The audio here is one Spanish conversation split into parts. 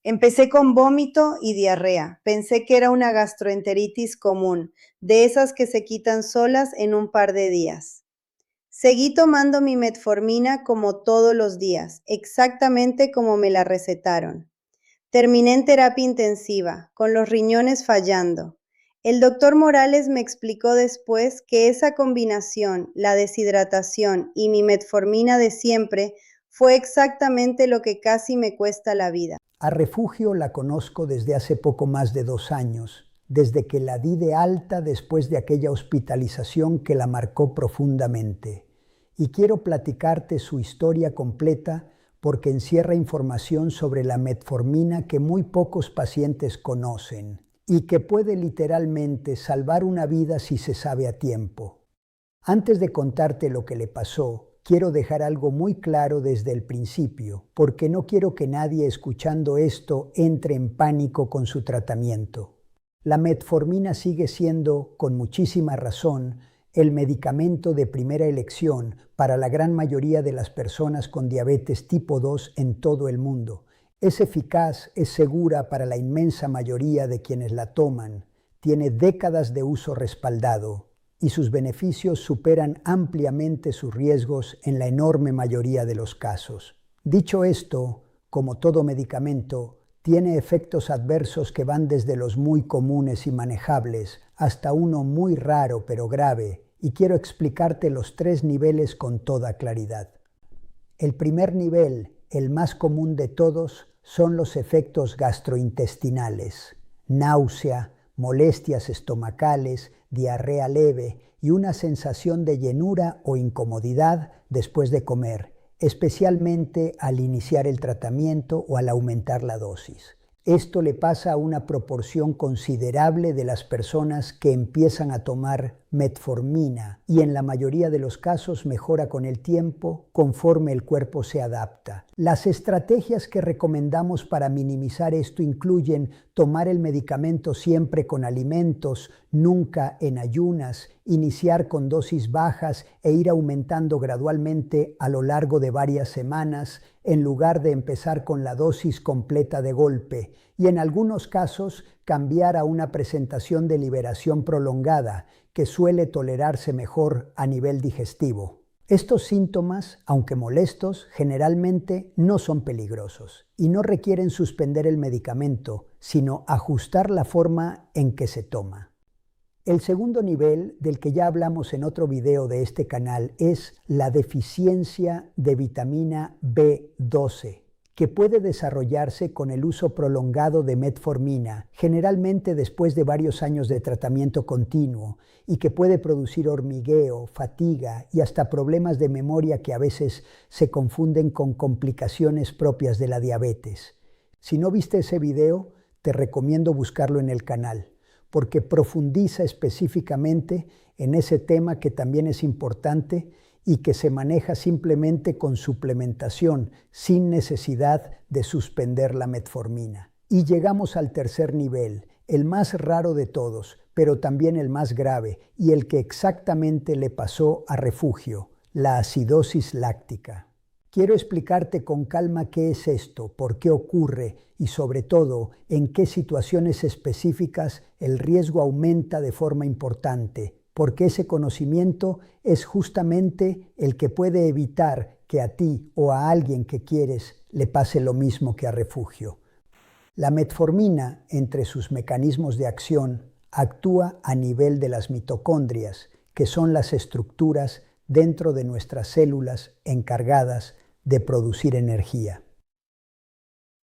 Empecé con vómito y diarrea. Pensé que era una gastroenteritis común, de esas que se quitan solas en un par de días. Seguí tomando mi metformina como todos los días, exactamente como me la recetaron. Terminé en terapia intensiva, con los riñones fallando. El doctor Morales me explicó después que esa combinación, la deshidratación y mi metformina de siempre, fue exactamente lo que casi me cuesta la vida. A Refugio la conozco desde hace poco más de 2 años, desde que la di de alta después de aquella hospitalización que la marcó profundamente. Y quiero platicarte su historia completa porque encierra información sobre la metformina que muy pocos pacientes conocen y que puede literalmente salvar una vida si se sabe a tiempo. Antes de contarte lo que le pasó, quiero dejar algo muy claro desde el principio, porque no quiero que nadie escuchando esto entre en pánico con su tratamiento. La metformina sigue siendo, con muchísima razón, el medicamento de primera elección para la gran mayoría de las personas con diabetes tipo 2 en todo el mundo. Es eficaz, es segura para la inmensa mayoría de quienes la toman, tiene décadas de uso respaldado y sus beneficios superan ampliamente sus riesgos en la enorme mayoría de los casos. Dicho esto, como todo medicamento, tiene efectos adversos que van desde los muy comunes y manejables hasta uno muy raro pero grave, y quiero explicarte los 3 niveles con toda claridad. El primer nivel, el más común de todos, son los efectos gastrointestinales: náusea, molestias estomacales, diarrea leve y una sensación de llenura o incomodidad después de comer, especialmente al iniciar el tratamiento o al aumentar la dosis. Esto le pasa a una proporción considerable de las personas que empiezan a tomar metformina y en la mayoría de los casos mejora con el tiempo conforme el cuerpo se adapta. Las estrategias que recomendamos para minimizar esto incluyen tomar el medicamento siempre con alimentos, nunca en ayunas, iniciar con dosis bajas e ir aumentando gradualmente a lo largo de varias semanas, en lugar de empezar con la dosis completa de golpe, y en algunos casos cambiar a una presentación de liberación prolongada, que suele tolerarse mejor a nivel digestivo. Estos síntomas, aunque molestos, generalmente no son peligrosos y no requieren suspender el medicamento, sino ajustar la forma en que se toma. El segundo nivel, del que ya hablamos en otro video de este canal, es la deficiencia de vitamina B12, que puede desarrollarse con el uso prolongado de metformina, generalmente después de varios años de tratamiento continuo, y que puede producir hormigueo, fatiga y hasta problemas de memoria que a veces se confunden con complicaciones propias de la diabetes. Si no viste ese video, te recomiendo buscarlo en el canal, porque profundiza específicamente en ese tema que también es importante y que se maneja simplemente con suplementación, sin necesidad de suspender la metformina. Y llegamos al tercer nivel, el más raro de todos, pero también el más grave, y el que exactamente le pasó a Refugio: la acidosis láctica. Quiero explicarte con calma qué es esto, por qué ocurre y sobre todo en qué situaciones específicas el riesgo aumenta de forma importante, porque ese conocimiento es justamente el que puede evitar que a ti o a alguien que quieres le pase lo mismo que a Refugio. La metformina, entre sus mecanismos de acción, actúa a nivel de las mitocondrias, que son las estructuras dentro de nuestras células encargadas de producir energía.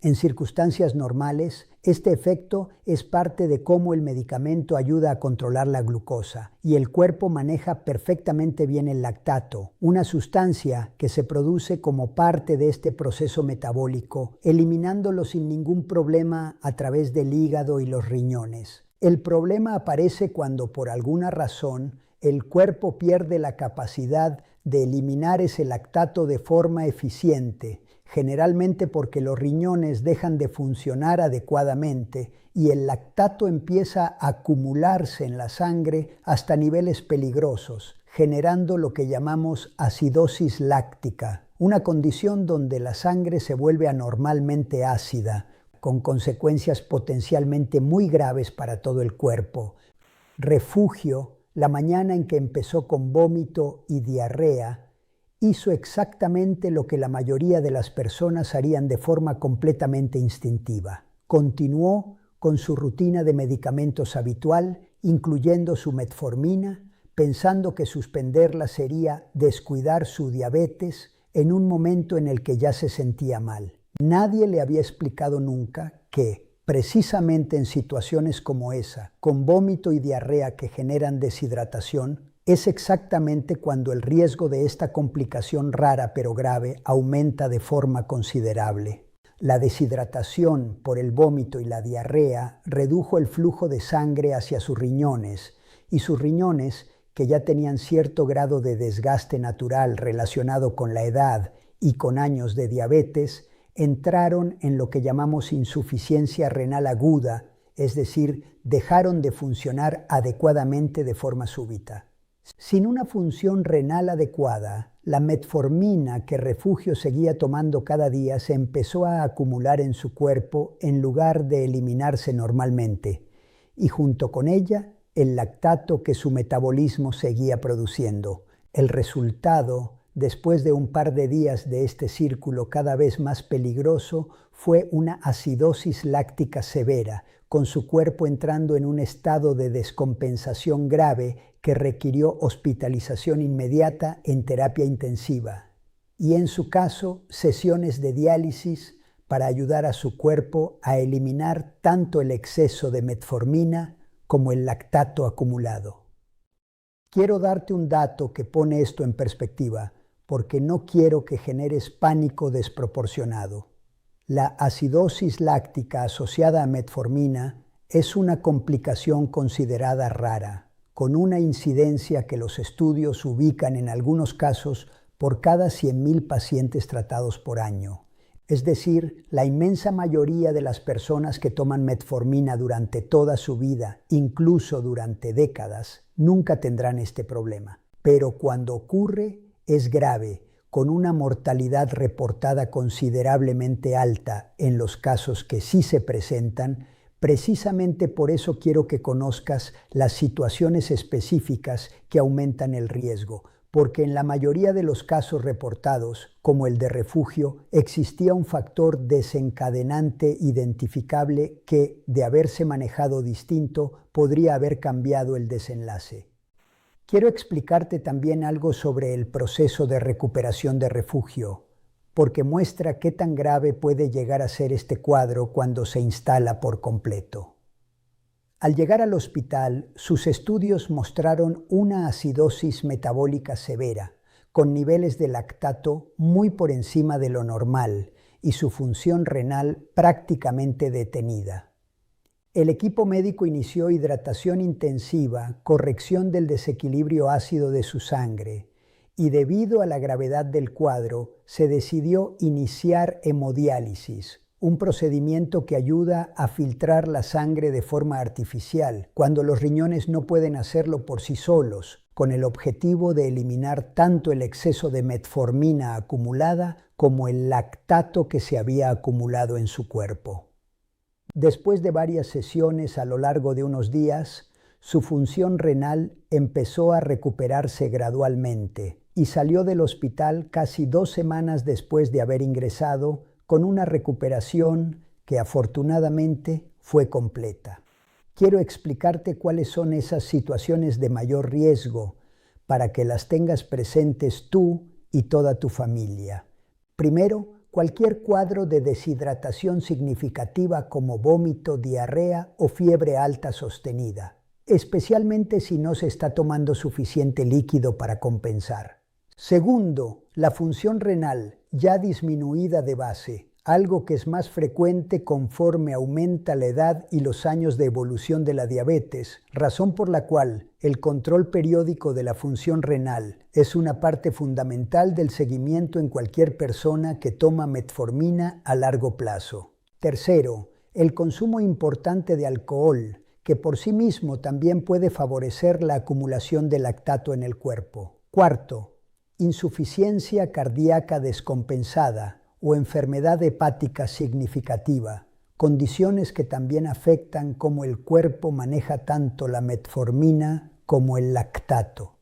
En circunstancias normales, este efecto es parte de cómo el medicamento ayuda a controlar la glucosa y el cuerpo maneja perfectamente bien el lactato, una sustancia que se produce como parte de este proceso metabólico, eliminándolo sin ningún problema a través del hígado y los riñones. El problema aparece cuando por alguna razón el cuerpo pierde la capacidad de eliminar ese lactato de forma eficiente, generalmente porque los riñones dejan de funcionar adecuadamente y el lactato empieza a acumularse en la sangre hasta niveles peligrosos, generando lo que llamamos acidosis láctica, una condición donde la sangre se vuelve anormalmente ácida, con consecuencias potencialmente muy graves para todo el cuerpo. Refugio, la mañana en que empezó con vómito y diarrea, hizo exactamente lo que la mayoría de las personas harían de forma completamente instintiva. Continuó con su rutina de medicamentos habitual, incluyendo su metformina, pensando que suspenderla sería descuidar su diabetes en un momento en el que ya se sentía mal. Nadie le había explicado nunca que, precisamente en situaciones como esa, con vómito y diarrea que generan deshidratación, es exactamente cuando el riesgo de esta complicación rara pero grave aumenta de forma considerable. La deshidratación por el vómito y la diarrea redujo el flujo de sangre hacia sus riñones, y sus riñones, que ya tenían cierto grado de desgaste natural relacionado con la edad y con años de diabetes, entraron en lo que llamamos insuficiencia renal aguda, es decir, dejaron de funcionar adecuadamente de forma súbita. Sin una función renal adecuada, la metformina que Refugio seguía tomando cada día se empezó a acumular en su cuerpo en lugar de eliminarse normalmente, y junto con ella, el lactato que su metabolismo seguía produciendo. El resultado, después de un par de días de este círculo cada vez más peligroso, fue una acidosis láctica severa, con su cuerpo entrando en un estado de descompensación grave que requirió hospitalización inmediata en terapia intensiva, y en su caso, sesiones de diálisis para ayudar a su cuerpo a eliminar tanto el exceso de metformina como el lactato acumulado. Quiero darte un dato que pone esto en perspectiva, porque no quiero que generes pánico desproporcionado. La acidosis láctica asociada a metformina es una complicación considerada rara, con una incidencia que los estudios ubican en algunos casos por cada 100.000 pacientes tratados por año. Es decir, la inmensa mayoría de las personas que toman metformina durante toda su vida, incluso durante décadas, nunca tendrán este problema. Pero cuando ocurre, es grave, con una mortalidad reportada considerablemente alta en los casos que sí se presentan. Precisamente por eso quiero que conozcas las situaciones específicas que aumentan el riesgo, porque en la mayoría de los casos reportados, como el de Refugio, existía un factor desencadenante identificable que, de haberse manejado distinto, podría haber cambiado el desenlace. Quiero explicarte también algo sobre el proceso de recuperación de Refugio, porque muestra qué tan grave puede llegar a ser este cuadro cuando se instala por completo. Al llegar al hospital, sus estudios mostraron una acidosis metabólica severa, con niveles de lactato muy por encima de lo normal y su función renal prácticamente detenida. El equipo médico inició hidratación intensiva, corrección del desequilibrio ácido de su sangre, y debido a la gravedad del cuadro, se decidió iniciar hemodiálisis, un procedimiento que ayuda a filtrar la sangre de forma artificial, cuando los riñones no pueden hacerlo por sí solos, con el objetivo de eliminar tanto el exceso de metformina acumulada como el lactato que se había acumulado en su cuerpo. Después de varias sesiones a lo largo de unos días, su función renal empezó a recuperarse gradualmente y salió del hospital casi 2 semanas después de haber ingresado, con una recuperación que afortunadamente fue completa. Quiero explicarte cuáles son esas situaciones de mayor riesgo para que las tengas presentes tú y toda tu familia. Primero, cualquier cuadro de deshidratación significativa como vómito, diarrea o fiebre alta sostenida, especialmente si no se está tomando suficiente líquido para compensar. Segundo, la función renal ya disminuida de base, algo que es más frecuente conforme aumenta la edad y los años de evolución de la diabetes, razón por la cual el control periódico de la función renal es una parte fundamental del seguimiento en cualquier persona que toma metformina a largo plazo. Tercero, el consumo importante de alcohol, que por sí mismo también puede favorecer la acumulación de lactato en el cuerpo. Cuarto, insuficiencia cardíaca descompensada o enfermedad hepática significativa, condiciones que también afectan cómo el cuerpo maneja tanto la metformina como el lactato.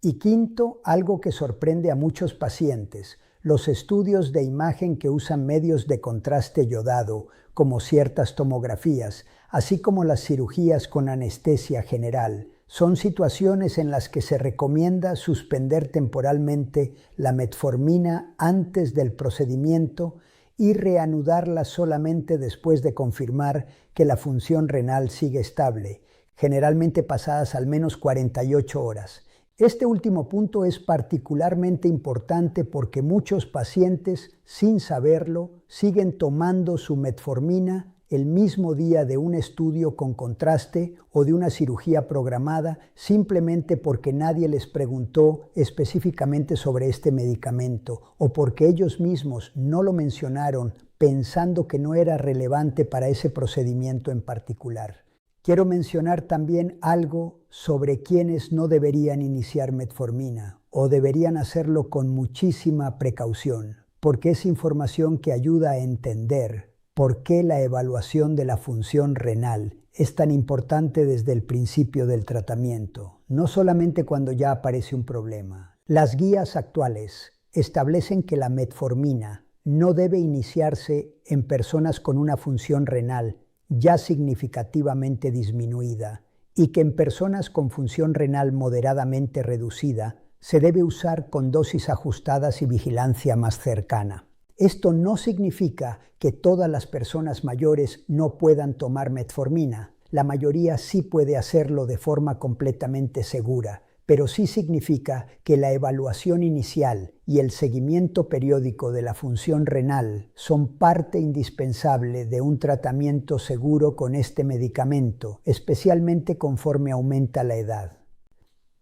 Y quinto, algo que sorprende a muchos pacientes, los estudios de imagen que usan medios de contraste yodado, como ciertas tomografías, así como las cirugías con anestesia general, son situaciones en las que se recomienda suspender temporalmente la metformina antes del procedimiento y reanudarla solamente después de confirmar que la función renal sigue estable, generalmente pasadas al menos 48 horas. Este último punto es particularmente importante porque muchos pacientes, sin saberlo, siguen tomando su metformina el mismo día de un estudio con contraste o de una cirugía programada simplemente porque nadie les preguntó específicamente sobre este medicamento o porque ellos mismos no lo mencionaron pensando que no era relevante para ese procedimiento en particular. Quiero mencionar también algo sobre quienes no deberían iniciar metformina o deberían hacerlo con muchísima precaución, porque es información que ayuda a entender por qué la evaluación de la función renal es tan importante desde el principio del tratamiento, no solamente cuando ya aparece un problema. Las guías actuales establecen que la metformina no debe iniciarse en personas con una función renal ya significativamente disminuida y que en personas con función renal moderadamente reducida se debe usar con dosis ajustadas y vigilancia más cercana. Esto no significa que todas las personas mayores no puedan tomar metformina. La mayoría sí puede hacerlo de forma completamente segura, pero sí significa que la evaluación inicial y el seguimiento periódico de la función renal son parte indispensable de un tratamiento seguro con este medicamento, especialmente conforme aumenta la edad.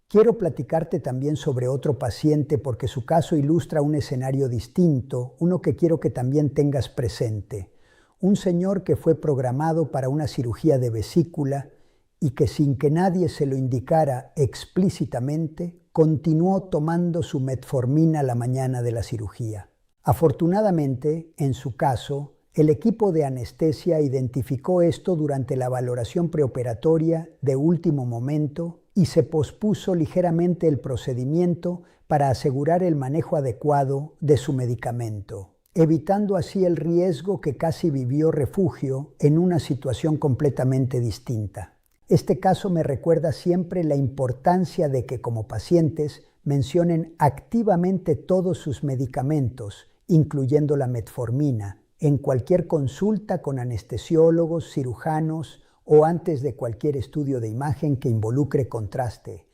Quiero platicarte también sobre otro paciente porque su caso ilustra un escenario distinto, uno que quiero que también tengas presente. Un señor que fue programado para una cirugía de vesícula y que sin que nadie se lo indicara explícitamente, continuó tomando su metformina la mañana de la cirugía. Afortunadamente, en su caso, el equipo de anestesia identificó esto durante la valoración preoperatoria de último momento y se pospuso ligeramente el procedimiento para asegurar el manejo adecuado de su medicamento, evitando así el riesgo que casi vivió Refugio en una situación completamente distinta. Este caso me recuerda siempre la importancia de que como pacientes mencionen activamente todos sus medicamentos, incluyendo la metformina, en cualquier consulta con anestesiólogos, cirujanos o antes de cualquier estudio de imagen que involucre contraste.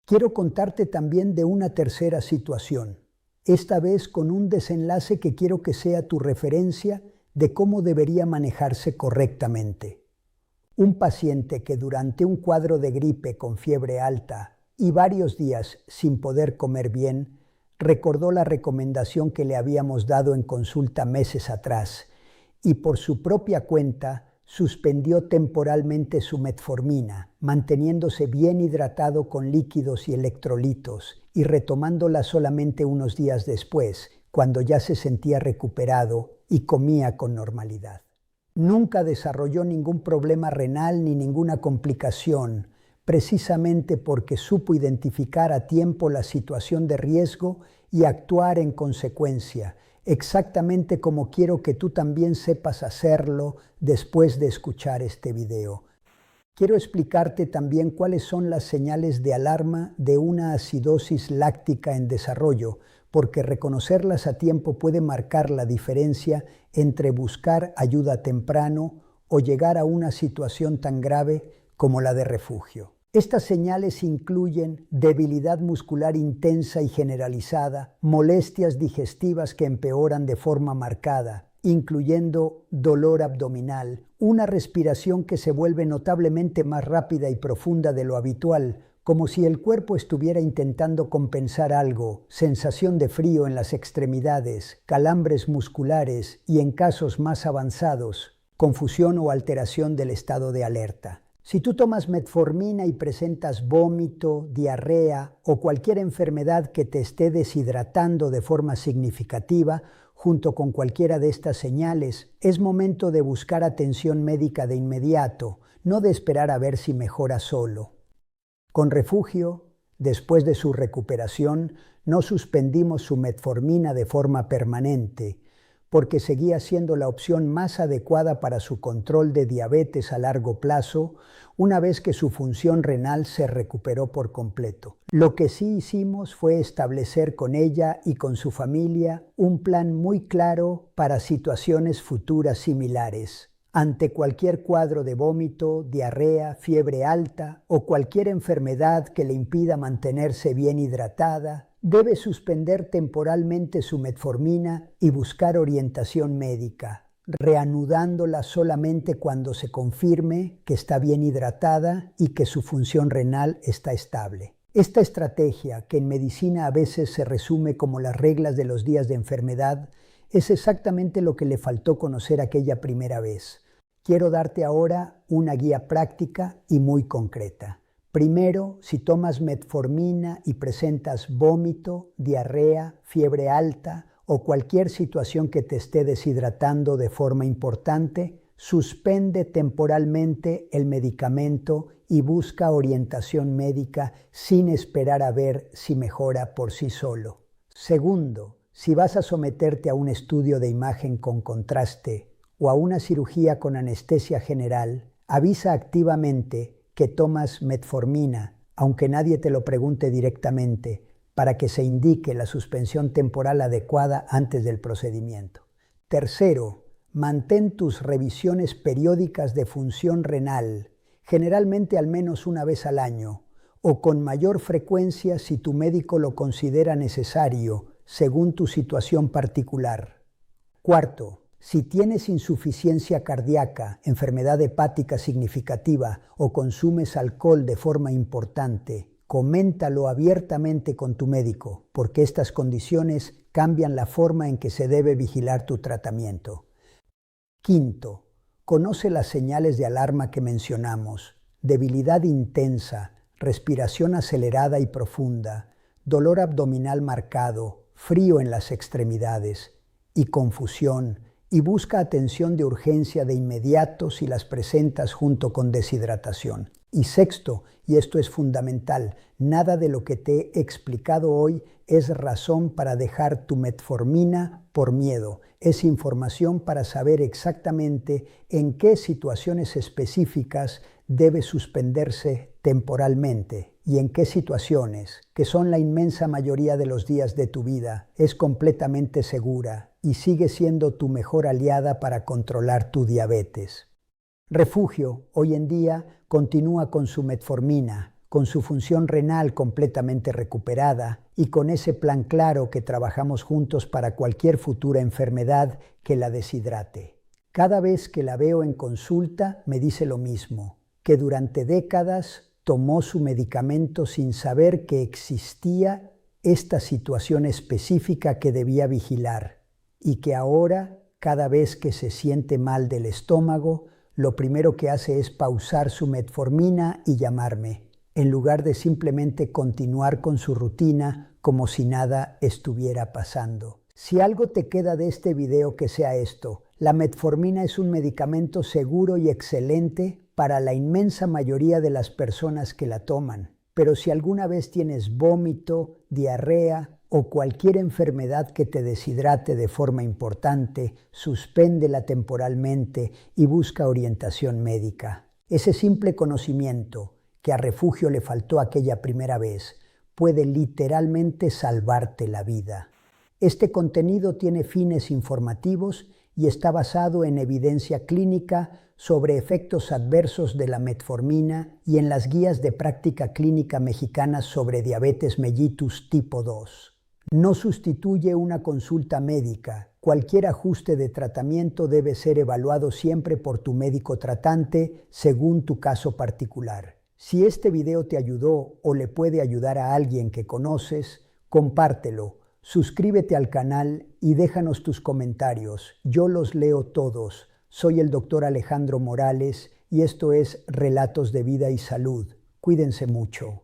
Quiero contarte también de una tercera situación, esta vez con un desenlace que quiero que sea tu referencia de cómo debería manejarse correctamente. Un paciente que durante un cuadro de gripe con fiebre alta y varios días sin poder comer bien, recordó la recomendación que le habíamos dado en consulta meses atrás y por su propia cuenta suspendió temporalmente su metformina, manteniéndose bien hidratado con líquidos y electrolitos y retomándola solamente unos días después, cuando ya se sentía recuperado y comía con normalidad. Nunca desarrolló ningún problema renal ni ninguna complicación, precisamente porque supo identificar a tiempo la situación de riesgo y actuar en consecuencia, exactamente como quiero que tú también sepas hacerlo después de escuchar este video. Quiero explicarte también cuáles son las señales de alarma de una acidosis láctica en desarrollo, porque reconocerlas a tiempo puede marcar la diferencia entre buscar ayuda temprano o llegar a una situación tan grave como la de Refugio. Estas señales incluyen debilidad muscular intensa y generalizada, molestias digestivas que empeoran de forma marcada, incluyendo dolor abdominal, una respiración que se vuelve notablemente más rápida y profunda de lo habitual, como si el cuerpo estuviera intentando compensar algo, sensación de frío en las extremidades, calambres musculares y, en casos más avanzados, confusión o alteración del estado de alerta. Si tú tomas metformina y presentas vómito, diarrea o cualquier enfermedad que te esté deshidratando de forma significativa, junto con cualquiera de estas señales, es momento de buscar atención médica de inmediato, no de esperar a ver si mejora solo. Con Refugio, después de su recuperación, no suspendimos su metformina de forma permanente, porque seguía siendo la opción más adecuada para su control de diabetes a largo plazo, una vez que su función renal se recuperó por completo. Lo que sí hicimos fue establecer con ella y con su familia un plan muy claro para situaciones futuras similares. Ante cualquier cuadro de vómito, diarrea, fiebre alta o cualquier enfermedad que le impida mantenerse bien hidratada, debe suspender temporalmente su metformina y buscar orientación médica, reanudándola solamente cuando se confirme que está bien hidratada y que su función renal está estable. Esta estrategia, que en medicina a veces se resume como las reglas de los días de enfermedad, es exactamente lo que le faltó conocer aquella primera vez. Quiero darte ahora una guía práctica y muy concreta. Primero, si tomas metformina y presentas vómito, diarrea, fiebre alta o cualquier situación que te esté deshidratando de forma importante, suspende temporalmente el medicamento y busca orientación médica sin esperar a ver si mejora por sí solo. Segundo, si vas a someterte a un estudio de imagen con contraste o a una cirugía con anestesia general, avisa activamente que tomas metformina, aunque nadie te lo pregunte directamente, para que se indique la suspensión temporal adecuada antes del procedimiento. Tercero, mantén tus revisiones periódicas de función renal, generalmente al menos una vez al año, o con mayor frecuencia si tu médico lo considera necesario, según tu situación particular. Cuarto, si tienes insuficiencia cardíaca, enfermedad hepática significativa o consumes alcohol de forma importante, coméntalo abiertamente con tu médico, porque estas condiciones cambian la forma en que se debe vigilar tu tratamiento. Quinto, conoce las señales de alarma que mencionamos: debilidad intensa, respiración acelerada y profunda, dolor abdominal marcado, frío en las extremidades y confusión, y busca atención de urgencia de inmediato si las presentas junto con deshidratación. Y sexto, y esto es fundamental, nada de lo que te he explicado hoy es razón para dejar tu metformina por miedo. Es información para saber exactamente en qué situaciones específicas debe suspenderse temporalmente y en qué situaciones, que son la inmensa mayoría de los días de tu vida, es completamente segura y sigue siendo tu mejor aliada para controlar tu diabetes. Refugio, hoy en día, continúa con su metformina, con su función renal completamente recuperada y con ese plan claro que trabajamos juntos para cualquier futura enfermedad que la deshidrate. Cada vez que la veo en consulta me dice lo mismo, que durante décadas tomó su medicamento sin saber que existía esta situación específica que debía vigilar y que ahora, cada vez que se siente mal del estómago, lo primero que hace es pausar su metformina y llamarme, en lugar de simplemente continuar con su rutina como si nada estuviera pasando. Si algo te queda de este video, que sea esto: la metformina es un medicamento seguro y excelente para la inmensa mayoría de las personas que la toman. Pero si alguna vez tienes vómito, diarrea o cualquier enfermedad que te deshidrate de forma importante, suspéndela temporalmente y busca orientación médica. Ese simple conocimiento que a Refugio le faltó aquella primera vez puede literalmente salvarte la vida. Este contenido tiene fines informativos y está basado en evidencia clínica sobre efectos adversos de la metformina y en las guías de práctica clínica mexicanas sobre diabetes mellitus tipo 2. No sustituye una consulta médica. Cualquier ajuste de tratamiento debe ser evaluado siempre por tu médico tratante según tu caso particular. Si este video te ayudó o le puede ayudar a alguien que conoces, compártelo. Suscríbete al canal y déjanos tus comentarios. Yo los leo todos. Soy el Dr. Alejandro Morales y esto es Relatos de Vida y Salud. Cuídense mucho.